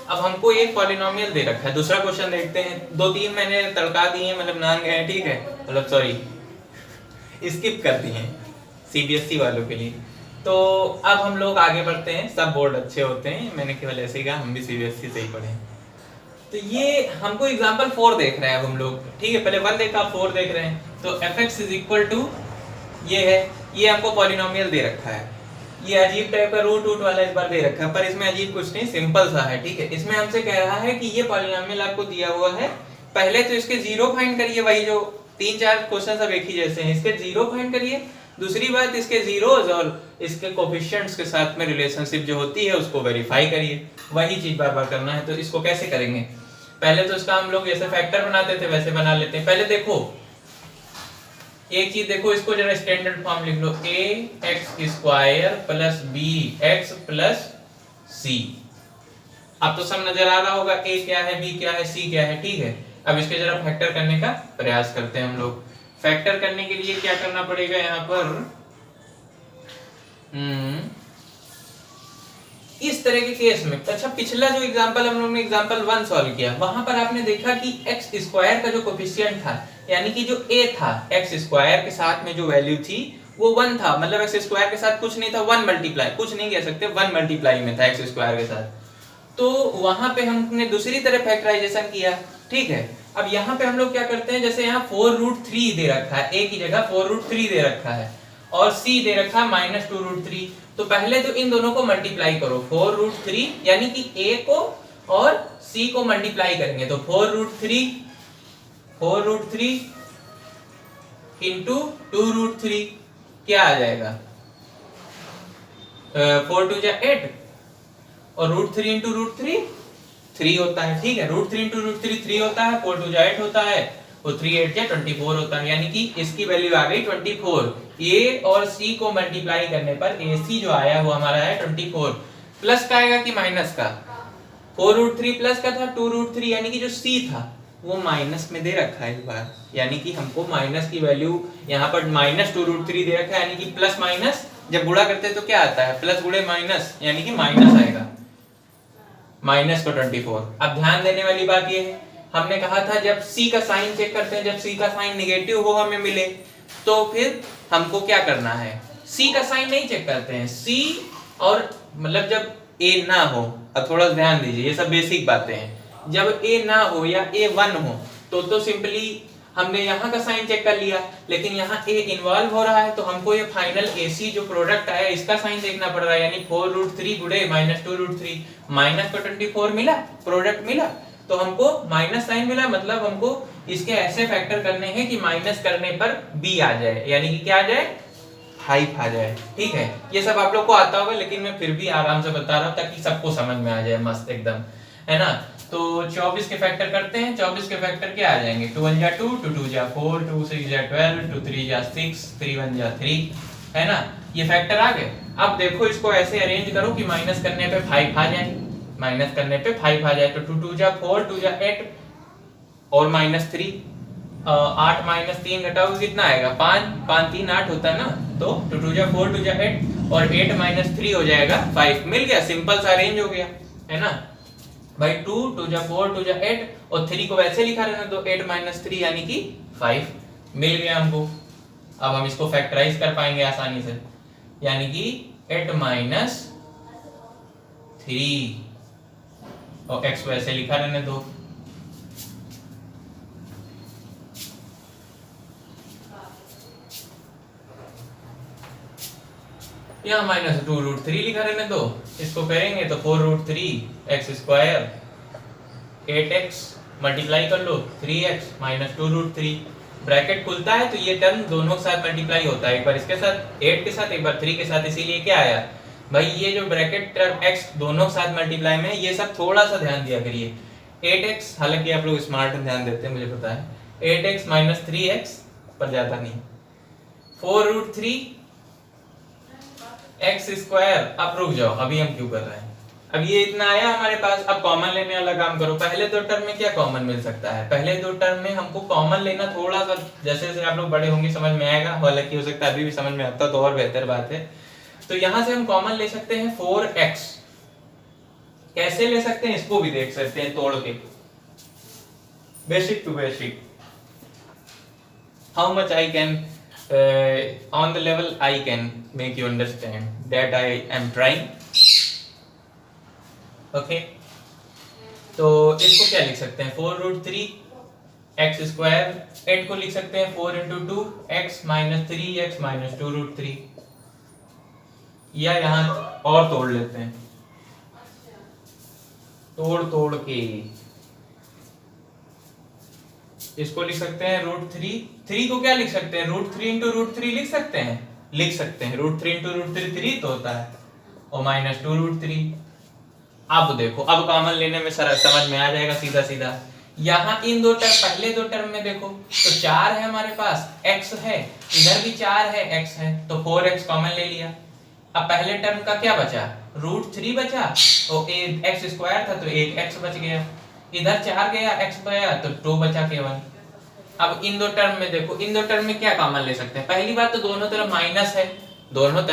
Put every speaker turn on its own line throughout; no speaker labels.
अब हमको एक पॉलिनोमियल दे रखा है, दूसरा क्वेश्चन देखते हैं। 2-3 मैंने तड़का दिए हैं, मतलब नान गए, ठीक है, मतलब सॉरी स्किप कर दिए हैं सीबीएसई वालों के लिए। तो अब हम लोग आगे बढ़ते हैं, सब बोर्ड अच्छे होते हैं, मैंने केवल ऐसे ही कहा, हम भी सीबीएसई से ही पढ़े हैं। तो ये हमको एग्जांपल 4 देख रहे हैं अब हम लोग, ठीक है, पहले 1 देखा, 4 देख रहे हैं। तो fx इज इक्वल टू ये है, ये हमको पॉलिनोमियल दे रखा है, ये अजीब टाइप का रूट वाला इस बार दे रखा है, पर इसमें अजीब कुछ नहीं, सिंपल सा है, ठीक है। इसमें हमसे कह रहा है कि ये पॉलिनोमियल आपको दिया हुआ है, पहले तो इसके जीरो फाइंड करिए, वही जो 3-4 क्वेश्चन सब एक ही जैसे हैं, इसके जीरो फाइंड करिए। दूसरी बात, इसके जीरोस और इसके कोफिशिएंट्स के साथ में रिलेशनशिप जो होती है उसको वेरीफाई करिए, वही चीज बार बार करना है। तो इसको कैसे करेंगे, पहले तो इसका हम लोग जैसे फैक्टर बनाते थे वैसे बना लेते हैं। पहले देखो एक चीज देखो, इसको जरा स्टैंडर्ड फॉर्म लिख लो, ax² plus bx plus c। अब तो सब नजर आ रहा होगा a क्या है, b क्या है, c क्या है, ठीक है। अब इसके जरा फैक्टर करने का प्रयास करते हैं हम लोग। फैक्टर करने के लिए क्या करना पड़ेगा यहाँ पर, इस तरह के केस में, अच्छा पिछला जो एग्जांपल हम लोगों ने एग्जांपल 1 सॉल्व किया, वहां पर आपने देखा कि x² का जो कोफिशिएंट था, यानी कि जो a था, x² के साथ में जो वैल्यू थी वो 1 था, मतलब x² के साथ कुछ नहीं था, 1 मल्टीप्लाई, कुछ नहीं कह सकते, 1 मल्टीप्लाई में था x² के साथ। तो वहां पे हमने दूसरी तरह फैक्टराइजेशन किया, ठीक है। अब यहाँ पे हम लोग क्या करते हैं, जैसे यहाँ 4√3 दे रखा है, a की जगह 4√3 दे रखा है और c दे रखा है -2√3। तो पहले तो इन दोनों को मल्टीप्लाई करो, 4√3 यानी कि a को और c को मल्टीप्लाई करेंगे तो 4√3 इंटू 2√3 क्या आ जाएगा, 4 2 8 और √3 इंटू √3 3 होता है, ठीक है। √3 इंटू √3 3 होता है, 4 2 8 होता है, और 3 8 24 होता है, यानी कि इसकी वैल्यू आ गई 24। a और c को मल्टीप्लाई करने पर ac जो आया वो हमारा है 24। प्लस का आएगा कि माइनस का, 4√3 प्लस का था 2√3, यानी कि जो c था वो माइनस में दे रखा है इस बार, यानी कि हमको माइनस की वैल्यू यहाँ पर -2√3 दे रखा है, यानी कि प्लस माइनस जब गुणा करते हैं तो क्या आता है, प्लस गुणे माइनस, यानी कि माइनस आएगा, माइनस को 24। अब ध्यान देने वाली बात ये है, हमने कहा था जब c का साइन चेक करते हैं, जब c का साइन नेगेटिव हो हमें मिले तो फिर हमको क्या करना है, c का साइन नहीं चेक करते हैं, c और मतलब जब a ना हो, अब थोड़ा ध्यान दीजिए, ये सब बेसिक बातें हैं, जब a ना हो या a 1 हो तो सिंपली हमने यहाँ का साइन चेक कर लिया, लेकिन यहाँ a इन्वॉल्व हो रहा है तो हमको ये फाइनल ac जो प्रोडक्ट आया इसका साइन देखना पड़ रहा है, यानी 4√3 गुणे -2√3, माइनस को 24 मिला, प्रोडक्ट मिला, तो हमको माइनस साइन मिला, मतलब हमको इसके ऐसे फैक्टर करने हैं कि माइनस करने पर b आ जाए, यानी कि क्या आ जाए, 5 आ जाए, ठीक है। ये सब आप लोग को आता होगा, लेकिन मैं फिर भी आराम से बता रहा हूँ ताकि सबको समझ में आ जाए मस्त एकदम, है ना। तो 24 के फैक्टर करते हैं, 24 के फैक्टर क्या आ जाएंगे, 2 1 जा 2, 2 2 जा 4, 2 6 जा 12, 2 3 जा 6, 3 1 जा 3, है ना, ये फैक्टर आ गए। अब देखो इसको ऐसे अरेंज करो कि माइनस करने पे 5 आ जाए, माइनस करने पे 5 आ जाए, तो 2 2 जा 4, 2 जा 8 और -3, 8 -3 घटाओ कितना आएगा, 5 5 3 8 होता है ना, तो 2 2 जा 4, 2 जा 8 और 8 -3 हो जाएगा 5, मिल गया, सिंपल सा अरेंज हो गया, है ना भाई। 2 2 जा 4, 2 जा 8 और 3 को वैसे लिखा रहना, तो 8 -3 यानी कि 5 मिल गया हमको। अब हम इसको फैक्टराइज कर पाएंगे आसानी से, यानी कि 8 -3 और x वैसे लिखा रहने दो, यहाँ -2√3 लिखा रहने दो, इसको करेंगे तो 4√3 x² 8x मल्टीप्लाई कर लो 3x -2√3, ब्रैकेट खुलता है तो ये टर्म दोनों के साथ मल्टीप्लाई होता है, एक बार इसके साथ 8 के साथ, एक बार 3 के साथ, इसीलिए क्या आया भाई, ये जो ब्रैकेट टर्म x दोनों के साथ मल्टीप्लाई में, ये सब थोड़ा सा ध्यान दिया करिए। 8x, हालांकि आप लोग स्मार्ट ध्यान देते हैं मुझे पता है, 8x -3x पर ज्यादा नहीं, 4√3 x²। अब रुक जाओ, अभी हम क्यों कर रहे हैं, अब ये इतना आया हमारे पास, अब कॉमन लेने वाला काम करो। पहले दो टर्म में क्या कॉमन मिल सकता है, पहले दो टर्म में हमको कॉमन लेना थोड़ा सा, जैसे जैसे आप लोग बड़े होंगे समझ में आएगा, हालांकि हो सकता है अभी भी समझ में आता तो और बेहतर बात है। तो यहां से हम कॉमन ले सकते हैं 4x, कैसे ले सकते हैं इसको भी देख सकते हैं तोड़ के, basic to basic, how much I can on the level I can make you understand that I am trying. Okay, तो इसको क्या लिख सकते हैं 4 रूट 3 एक्स स्क्वायर, एट को लिख सकते हैं 4 into 2 x minus 3 x minus 2 root 3, या यहाँ और तोड़ लेते हैं, तोड़ तोड़ के इसको लिख सकते हैं रूट 3 को क्या लिख सकते हैं रूट 3 इंटू रूट 3 लिख सकते हैं रूट 3 इंटू रूट 3 3 तो होता है, और माइनस 2 रूट 3। अब देखो, अब कॉमन लेने में समझ में आ जाएगा सीधा सीधा। यहाँ इन दो टर्म, पहले दो टर्म में देखो तो 4 है हमारे पास, x है, इधर भी 4 है, x है, तो 4x कॉमन ले लिया। अब पहले टर्म का क्या बचा, रूट 3 बचा, और x स्क्वायर था तो एक x बच गया, इधर 4 गया, x गया तो 2 बचा केवल। अब इन दो टर्म में देखो, इन दो टर्म में क्या कॉमन ले सकते हैं, पहली बात तो दोनों तरफ माइनस है, दोनों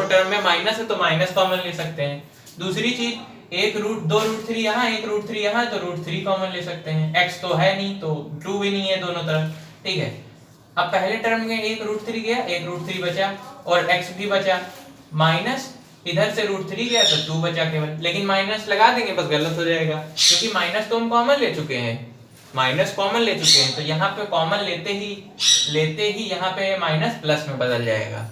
टर्म में माइनस है तो माइनस कॉमन ले सकते हैं। दूसरी चीज, एक रूट 2 रूट 3 यहाँ, एक रूट 3 यहाँ, तो रूट 3 कॉमन ले सकते हैं, x तो है नहीं तो 2 भी नहीं है दोनों तरफ, ठीक है। अब पहले टर्म में एक रूट 3 गया, एक रूट 3 बचा, और x भी बचा, माइनस इधर से रूट 3 गया तो 2 बचा केवल, लेकिन माइनस लगा देंगे बस गलत हो जाएगा, क्योंकि माइनस तो हम कॉमन ले चुके हैं, तो यहाँ पे कॉमन लेते ही यहाँ पे माइनस प्लस में बदल जाएगा।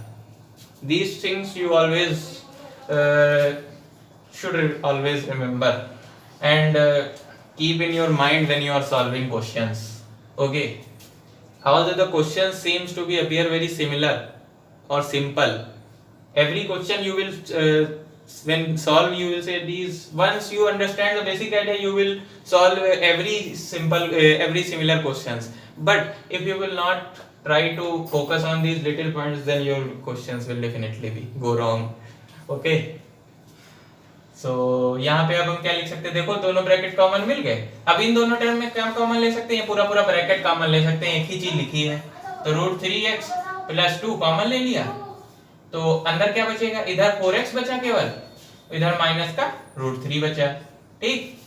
These things you always should always remember and keep in your mind when you are solving questions. Okay, although the question seems to be appear very similar or simple, every question you will when solve you will say these, once you understand the basic idea you will solve every similar questions, but if you will not try to focus on these little points then your questions will definitely be go wrong. Okay, so यहाँ पे अब हम क्या लिख सकते हैं, देखो दोनों ब्रैकेट कॉमन मिल गए। अब इन दोनों टर्म में क्या कॉमन ले सकते हैं, पूरा ब्रैकेट कॉमन ले सकते हैं, एक ही चीज लिखी है, तो रूट 3x प्लस 2 कॉमन ले लिया, तो अंदर क्या बचेगा, इधर 4x बचा केवल, इधर माइनस का रूट 3 बचा, ठीक,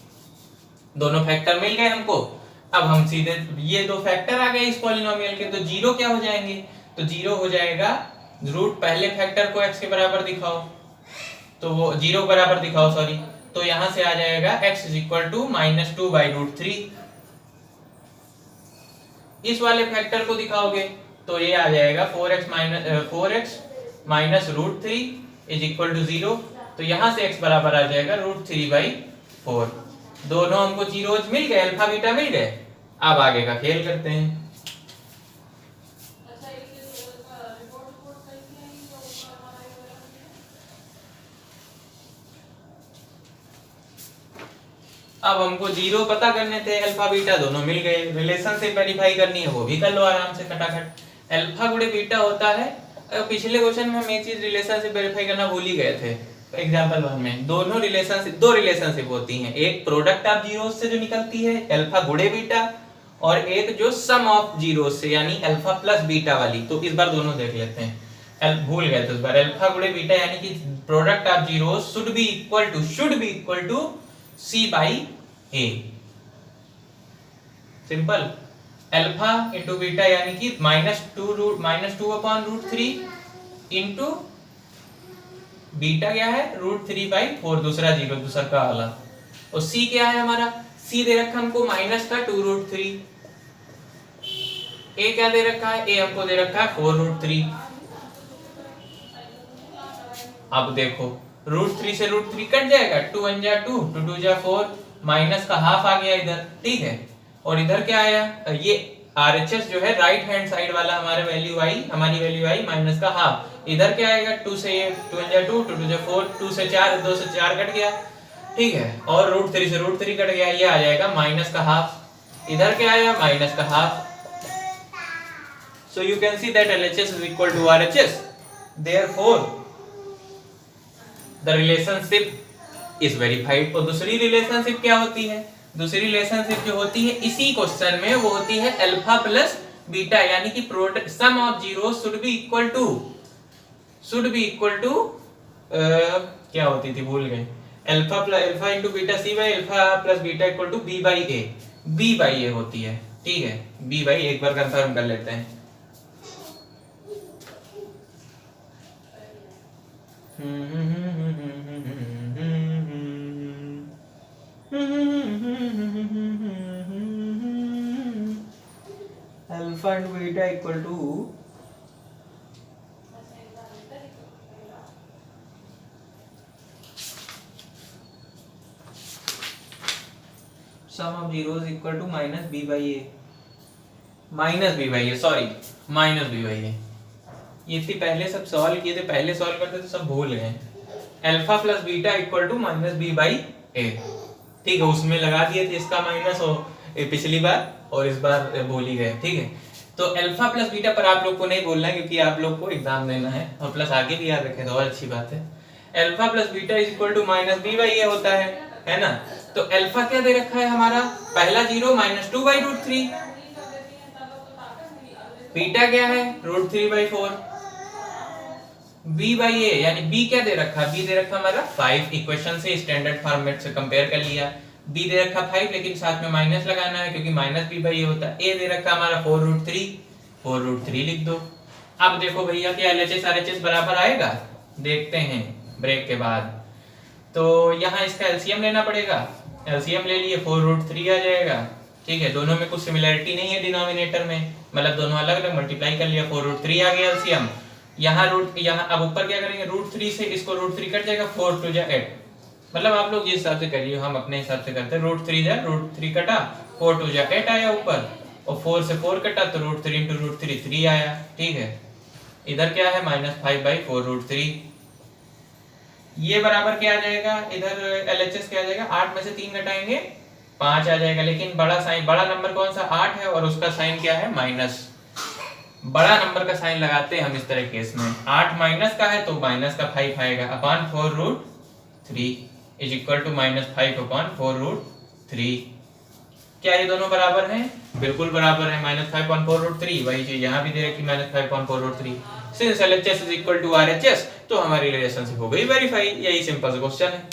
दोनों फैक्टर मिल गए हमको। अब हम सीधे ये दो फैक्टर आ गए इस पॉलिनोमियल के, तो जीरो क्या हो जाएंगे, तो जीरो हो जाएगा रूट पहले फैक्टर को x के बराबर दिखाओ, तो वो जीरो बराबर दिखाओ सॉरी, तो यहां से आ जाएगा x is equal to minus 2 by root 3। इस वाले फैक्टर को दिखाओगे तो ये आ जाएगा 4x minus root 3 is equal to 0, तो यहां से x बराबर आ जाएगा रूट 3 बाई 4। दोनों हमको जीरोज मिल गए, अल्फा बीटा मिल गए। अब आगे का खेल करते हैं। अब हमको जीरो पता करने थे, अल्फा बीटा दोनों मिल गए, रिलेशनशिप वेरीफाई करनी है वो भी कर लो आराम से फटाफट। अल्फा गुणे बीटा होता है, पिछले क्वेश्चन में हम एक चीज रिलेशनशिप वेरीफाई करना भूल ही गए थे, एग्जांपल 1 में दो रिलेशनशिप होती हैं, एक प्रोडक्ट ऑफ जीरोस से जो निकलती है अल्फा गुणे बीटा, और एक जो सम ऑफ जीरोस से यानी अल्फा प्लस बीटा वाली। तो इस बार दोनों देख लेते हैं, भूल गए तो इस बार अल्फा गुणे बीटा यानी कि product of zeros should be equal to c by a, simple. Alpha into beta यानी कि -2 अपॉन रूट 3 इंटू बीटा क्या है रूट 3 बाई 4, दूसरा जीरो दूसरा का वाला, और c क्या है हमारा, c दे रखा हमको माइनस का 2 रूट 3, a क्या दे रखा है, a हमको दे रखा है 4 रूट 3। अब देखो रूट 3 से रूट 3 कट जाएगा, 2 1 जा 2, 2 2 जा 4, माइनस का हाफ आ गया इधर, ठीक है, और इधर क्या आया, ये RHS जो है राइट हैंड साइड वाला हमारी वैल्यू आई माइनस का हाफ, इधर क्या आएगा 2 से 2 1 जा 2, 2 2 जा 4, 2 से 4, 2 से 4 कट गया, ठीक है, और रूट 3 से रूट 3 कट गया, ये आ जाएगा माइनस का हाफ, इधर क्या आया माइनस का half. So you can see that LHS is equal to RHS, therefore the relationship is verified। और दूसरी रिलेशनशिप क्या होती है, दूसरी रिलेशनशिप जो होती है इसी क्वेश्चन में वो होती है अल्फा प्लस बीटा, यानी कि product sum of zero should be equal to क्या होती थी भूल गए, alpha into beta C by alpha plus beta equal to B by A, B by A होती है, ठीक है, बी बाई एक बार कंफर्म कर लेते हैं। Alpha into beta equal to sum of zeros equal to minus B by A, minus B by A, sorry minus B by A. ये थी पहले सब सॉल्व किए थे, पहले सॉल्व करते थे सब भूल गए। Alpha plus beta equal to minus B by A, ठीक है, उसमें लगा दिए थे इसका माइनस हो पिछली बार और इस बार भूल ही गए, ठीक है। तो अल्फा प्लस बीटा पर आप लोग को नहीं बोलना है क्योंकि आप लोग को एग्जाम देना है, और प्लस आगे भी याद रखें तो और अच्छी बात है। Alpha plus beta is equal to minus B by A होता है ना। तो अल्फा क्या दे रखा है हमारा, पहला 0 माइनस 2 बाई रूट 3, बीटा क्या है √3/4, बी बाई ए यानी बी क्या दे रखा, बी दे रखा हमारा 5, इक्वेशन से स्टैंडर्ड फॉर्मेट से कंपेयर कर लिया, बी दे रखा 5 लेकिन साथ में माइनस लगाना है क्योंकि माइनस बी बाई ए होता है। ए दे रखा हमारा 4√3 लिख दो। अब देखो भैया क्या एलएचएस आरएचएस बराबर आएगा, देखते हैं ब्रेक के बाद। तो यहाँ इसका एलसीएम लेना पड़ेगा, एलसीएम ले लिए 4√3 आ जाएगा, ठीक है। दोनों में कुछ सिमिलरिटी नहीं है डिनोमिनेटर में, मतलब दोनों अलग अलग मल्टीप्लाई कर लिया, 4√3 आ गया एलसीएम। यहाँ अब ऊपर क्या करेंगे, √3 से इसको √3 कट जाएगा, 4 2 जा 8, मतलब आप लोग जिस हिसाब से करिए, हम अपने हिसाब से करते हैं। √3 कटा, 4 2 जा 8 आया ऊपर, और 4 से 4 कटा तो √3 इंटू √3 3 आया, ठीक है। इधर क्या है -5/4√3, ये बराबर क्या आ जाएगा, इधर एलएचएस क्या आ जाएगा, 8 में से 3 घटाएंगे 5 आ जाएगा, लेकिन बड़ा साइन, बड़ा नंबर कौन सा 8 है और उसका साइन क्या है माइनस, बड़ा नंबर का साइन लगाते हैं हम इस तरह केस में। 8 माइनस का है तो माइनस का 5 आएगा अपॉन 4√3 इज इक्वल टू -5/4√3। क्या ये दोनों बराबर हैं, बिल्कुल बराबर है, -5/4√3, वही चीज यहाँ भी दे रखी -5/4√3। Since LHS is equal to RHS तो हमारी रिलेशनशिप हो गई वेरीफाई, यही सिंपल क्वेश्चन है।